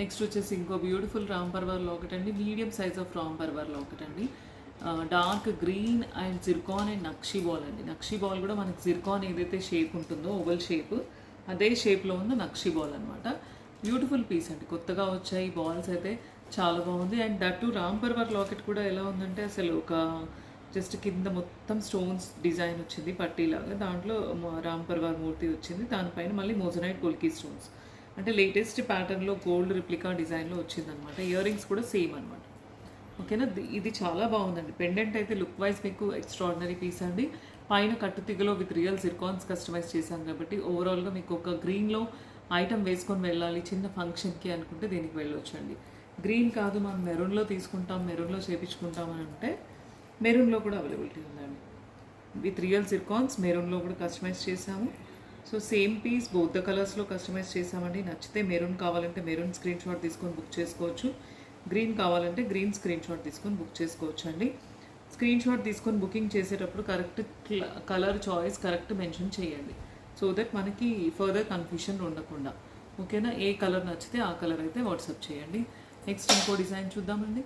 Next వచ్చేసి ఇంకో beautiful Ram పర్వర్లో ఒకటండి, మీడియం సైజ్ ఆఫ్ రామ్ పర్వర్లో ఒకటండి. Dark green and Zircon and nakshi ball అండి. నక్షీ బాల్ కూడా మనకి జిర్కాన్ ఏదైతే షేప్ ఉంటుందో ఓవల్ షేప్, అదే షేప్లో ఉన్న నక్షీ బాల్ అనమాట. బ్యూటిఫుల్ పీస్ అండి, కొత్తగా వచ్చాయి బాల్స్ అయితే చాలా బాగుంది. అండ్ దట్ రామ్ పర్వర్ లాకెట్ కూడా ఎలా ఉందంటే అసలు ఒక జస్ట్ కింద మొత్తం స్టోన్స్ డిజైన్ వచ్చింది పట్టీలాగా, దాంట్లో రామ్ పర్వర్ మూర్తి వచ్చింది, దానిపైన మళ్ళీ మోజనైట్ పొల్కీ స్టోన్స్, అంటే లేటెస్ట్ ప్యాటర్న్లో గోల్డ్ రిప్లికా డిజైన్లో వచ్చిందనమాట. ఇయర్ రింగ్స్ కూడా సేమ్ అనమాట. ఓకేనా, ఇది చాలా బాగుందండి. పెండెంట్ అయితే లుక్ వైజ్ మీకు ఎక్స్ట్రాడినరీ పీస్ అండి. పైన కట్టు తిగ్గలో విత్ రియల్ జిర్కాన్స్ కస్టమైజ్ చేశాం కాబట్టి ఓవరాల్గా మీకు ఒక గ్రీన్లో ఐటమ్ వేసుకొని వెళ్ళాలి చిన్న ఫంక్షన్కి అనుకుంటే దీనికి వెళ్ళొచ్చండి. గ్రీన్ కాదు మనం మెరూన్లో తీసుకుంటాం, మెరూన్లో చేపించుకుంటాం అని అంటే మెరూన్లో కూడా అవైలబిలిటీ ఉందండి. విత్ రియల్ జిర్కాన్స్ మెరూన్లో కూడా కస్టమైజ్ చేసాము. So same piece both the కలర్స్లో కస్టమైజ్ చేసామండి. నచ్చితే మెరూన్ కావాలంటే మెరూన్ స్క్రీన్ షాట్ తీసుకొని బుక్ చేసుకోవచ్చు, గ్రీన్ కావాలంటే గ్రీన్ స్క్రీన్ షాట్ తీసుకొని బుక్ చేసుకోవచ్చు అండి. స్క్రీన్ షాట్ తీసుకొని బుకింగ్ చేసేటప్పుడు correct colour choice correct mention చేయండి, సో దట్ మనకి ఫర్దర్ కన్ఫ్యూషన్ ఉండకుండా. ఓకేనా, ఏ కలర్ నచ్చితే ఆ కలర్ అయితే వాట్సాప్ చేయండి. నెక్స్ట్ ఇంకో డిజైన్ చూద్దామండి.